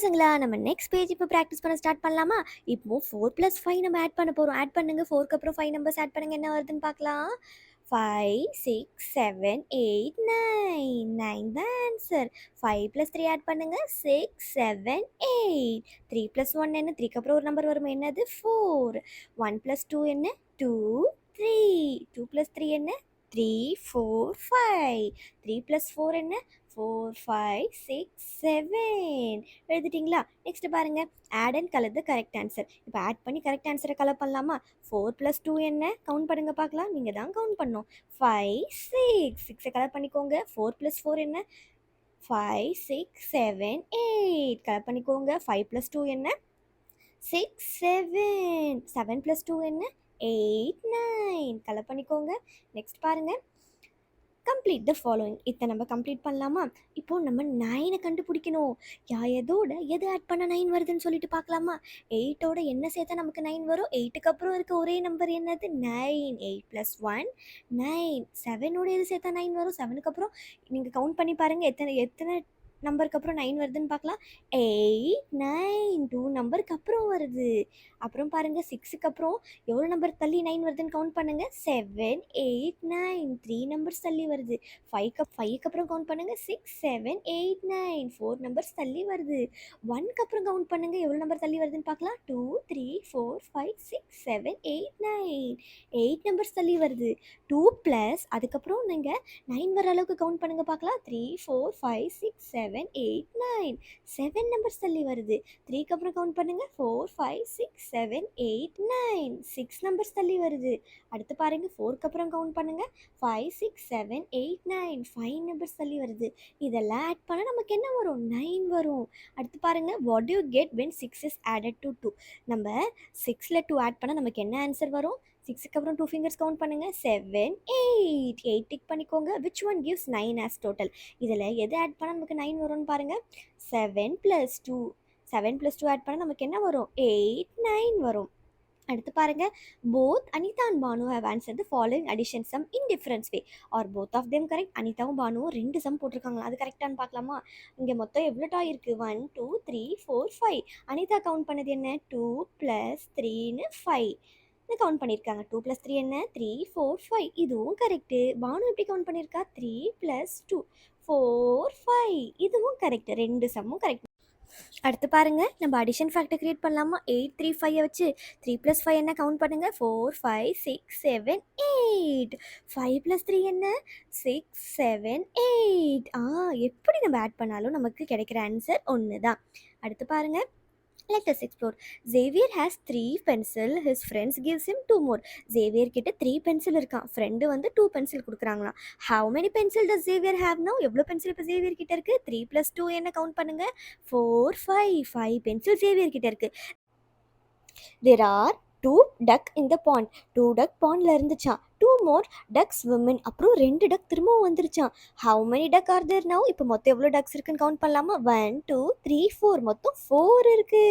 பசங்களா நம்ம next page இப்போ ப்ராக்டிஸ் பண்ண ஸ்டார்ட் பண்ணலாமா? இப்போ 4+5 நம்ம ஆட் பண்ண போகிறோம். ஆட் பண்ணுங்க. 4க்கு அப்புறம் 5 நம்பர்ஸ் ஆட் பண்ணுங்க. என்ன வருதுன்னு பார்க்கலாம். 5, 6, 7, 8, 9. 9 தான் ஆன்சர். 5+3 ஆட் பண்ணுங்க. 6, 7, 8. 3+1 என்ன? 3க்கு அப்புறம் ஒரு நம்பர் வரும். என்னது? 4. 1+2 என்ன? 2, 3. 2+3 என்ன? 3, 4, 5. 3+4 என்ன? 4, 5, 6, 7. எழுதிட்டிங்களா? நெக்ஸ்ட் பாருங்க. Add and colour the correct answer. இப்போ ஆட் பண்ணி கரெக்ட் ஆன்சரை கலர் பண்ணலாமா? 4+2 என்ன? கவுண்ட் பண்ணுங்க பார்க்கலாம். நீங்கள் தான் கவுண்ட் பண்ணணும். 5, 6. 6 கலர் பண்ணிக்கோங்க. 4+4 என்ன? 5, 6, 7, 8. கலர் பண்ணிக்கோங்க. 5+2 என்ன? 6, 7. 7+2 என்ன? 8, 9. கலர் பண்ணிக்கோங்க. நெக்ஸ்ட் பாருங்க. Complete the following. இதை நம்ம கம்ப்ளீட் பண்ணலாமா? இப்போ நம்ம 9 கண்டுபிடிக்கணும். எதோட எது ஆட் பண்ண 9 வருதுன்னு சொல்லிட்டு பார்க்கலாமா? 8ஓட என்ன சேர்த்தா நமக்கு 9 வரும்? 8க்கு அப்புறம் இருக்க ஒரே நம்பர் என்னது? 9. 8+1 9. 7ஓட எது சேர்த்தா 9 வரும்? 7க்கு அப்புறம் நீங்கள் கவுண்ட் பண்ணி பாருங்கள். எத்தனை எத்தனை நம்பருக்கு அப்புறம் 9 வருதுன்னு பார்க்கலாம். 8, 9. 2 நம்பருக்கு அப்புறம் வருது. அப்புறம் பாருங்கள், 6க்கு அப்புறம் எவ்வளோ நம்பர் தள்ளி 9 வருதுன்னு கவுண்ட் பண்ணுங்கள். 7, 8, 9. 3 நம்பர்ஸ் தள்ளி வருது. 5க்கு அப்புறம் கவுண்ட் பண்ணுங்கள். 6, 7, 8, 9. 4 நம்பர்ஸ் தள்ளி வருது. 1க்கு அப்புறம் கவுண்ட் பண்ணுங்கள். எவ்வளோ நம்பர் தள்ளி வருதுன்னு பார்க்கலாம். 2, 3, 4, 5, 6, 7, 8, 9. 8 நம்பர்ஸ் தள்ளி வருது. 2 ப்ளஸ் அதுக்கப்புறம் நீங்கள் 9 வர அளவுக்கு கவுண்ட் பண்ணுங்கள் பார்க்கலாம். 3, 4, 5, 6, 7, 8, 9. 7 நம்பர்ஸ் தள்ளி வருது. 3க்கு அப்புறம் கவுண்ட் பண்ணுங்கள். 4, 5, 6, 7, 8, 9. 6 நம்பர்ஸ் தள்ளி வருது. அடுத்து பாருங்கள். 4க்கு அப்புறம் கவுண்ட் பண்ணுங்கள். 5, 6, 7, 8, 9. 5 நம்பர்ஸ் தள்ளி வருது. இதெல்லாம் ஆட் பண்ணால் நமக்கு என்ன வரும்? 9 வரும். அடுத்து பாருங்கள். What to you get when 6 is added to 2? நம்ம 6ல் 2 ஆட் பண்ணால் நமக்கு என்ன ஆன்சர் வரும்? 6க்கு அப்புறம் 2 ஃபிங்கர்ஸ் கவுண்ட் பண்ணுங்கள். 7, 8. 8 டிக் பண்ணிக்கோங்க. Which one gives 9 as total? இதில் எது ஆட் பண்ணால் நமக்கு 9 வரும்னு பாருங்கள். 7+2. 7+2 ஆட் பண்ணால் நமக்கு என்ன வரும்? 8, 9 வரும். அடுத்து பாருங்க. Both Anitha and Bhanu have answer the following addition sum in difference way. Are both of them correct. அனிதாவும் பானுவும் 2 சம் போட்டிருக்காங்க. அது கரெக்டானு பார்க்கலாமா? இங்கே மொத்தம் எவ்வளோட்டா இருக்குது? 1, 2, 3, 4, 5. அனிதா கவுண்ட் பண்ணது என்ன? 2 + 3ன்னு 5 கவுண்ட் பண்ணியிருக்காங்க. 2 + 3 என்ன? 3, 4, 5. இதுவும் கரெக்டு. பானு எப்படி கவுண்ட் பண்ணியிருக்கா? 3 + 2 4, 5. இதுவும் கரெக்டு. 2 சம்மும் கரெக்ட். அடுத்து பாருங்க. நம்ம அடிஷன் ஃபேக்டர் கிரியேட் பண்ணலாமா? 8, 3, 5 வச்சு 3 + 5 என்ன? கவுண்ட் பண்ணுங்க. 4, 5, 6, 7, 8. 5 + 3 என்ன? 6, 7, 8. எப்படி நம்ம ஆட் பண்ணாலும் நமக்கு கிடைக்கிற ஆன்சர் ஒன்று தான். அடுத்து பாருங்க. Let us explore. Xavier has 3 pencil. His friends gives him 2 more. Xavier கிட்ட 3 pencil இருக்கான். ஃப்ரெண்டு வந்து 2 pencil கொடுக்குறாங்களாம். How many pencil does Xavier have now? எவ்வளோ பென்சில் இப்போ Xavier கிட்ட இருக்கு? 3 + 2 என்ன? கவுண்ட் பண்ணுங்க. 4, 5. 5 pencil Xavier கிட்ட இருக்கு. There are 2 duck in the pond. 2 duck pondல இருந்துச்சான். 2 more ducks women. அப்புறம் 2 duck திரும்பவும் வந்துருச்சான். How many duck are there now? இப்போ மொத்தம் எவ்வளோ ducks இருக்குன்னு கவுண்ட் பண்ணலாமா? 1, 2, 3, 4. மொத்தம் 4 இருக்கு.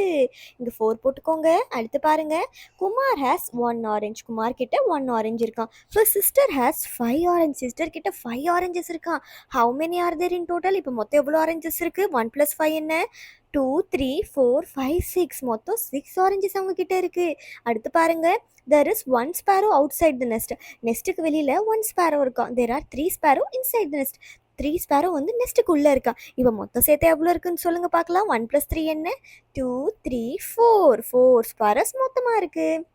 இங்கே 4 போட்டுக்கோங்க. அடுத்து பாருங்க. Kumar has 1 orange. குமார் கிட்ட 1 orange இருக்கான். So sister has 5 orange. Sister கிட்ட 5 oranges இருக்கான். How many are there in total? இப்போ மொத்தம் எவ்வளோ oranges இருக்கு? 1 + 5 என்ன? 2, 3, 4, 5, 6. மொத்தம் 6 oranges அவங்க கிட்ட இருக்கு. அடுத்து பாருங்க. There is 1 sparrow outside the nest. நெஸ்ட்டுக்கு வெளியில் 1 sparrow இருக்கான். There are 3 sparrow inside the nest. 3 sparrow வந்து நெஸ்ட்டுக்குள்ளே இருக்கான். இப்போ மொத்தம் சேர்த்து எவ்வளோ இருக்குன்னு சொல்லுங்கள் பார்க்கலாம். 1 + 3 என்ன? 2, 3, 4. 4 sparrows மொத்தமாக இருக்குது.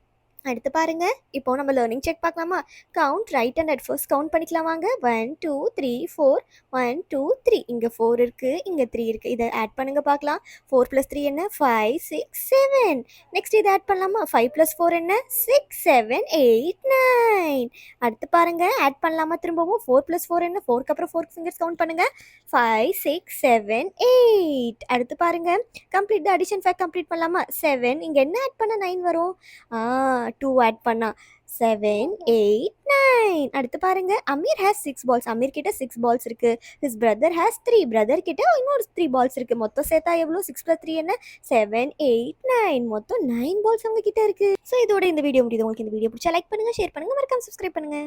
அடுத்து பாருங்க. இப்போ நம்ம லேர்னிங் செக் பார்க்கலாமா? Count right and at first count பண்ணிக்கலாம் வாங்க. 1, 2, 3, 4. 1, 2, 3. இங்கே 4 இருக்குது, இங்கே 3 இருக்குது. இதை ஆட் பண்ணுங்க பார்க்கலாம். 4 + 3 என்ன? 5, 6, 7. நெக்ஸ்ட் இதை ஆட் பண்ணலாமா? 5 + 4 என்ன? 6, 7, 8, 9. அடுத்து பாருங்க. ஆட் பண்ணலாமா திரும்பவும்? 4 + 4 என்ன? 4க்கு அப்புறம் 4 ஃபிங்கர்ஸ் கவுண்ட் பண்ணுங்க. 5, 6, 7, 8. அடுத்து பாருங்க. Complete the addition fact complete பண்ணலாமா? 7. இங்கே என்ன ஆட் பண்ண 9 வரும்? 2 ஆட் பண்ணா 7, 8, 9. அடுத்து பாருங்க. Amir has 6 balls. அமீர் கிட்ட 6 balls இருக்கு. His brother has 3. பிரதர் கிட்ட இன்னொரு 3 balls இருக்கு. மொத்தம் சேர்த்தா எவ்வளோ? 6 + 3 என்ன? 7, 8, 9. மொத்தம் 9 balls அவங்க கிட்ட இருக்கு. ஸோ இதோட இந்த வீடியோ முடியுது. உங்களுக்கு இந்த வீடியோ பிடிச்சா லைக் பண்ணுங்க, ஷேர் பண்ணுங்க, மறக்காம சப்ஸ்கிரைப் பண்ணுங்க.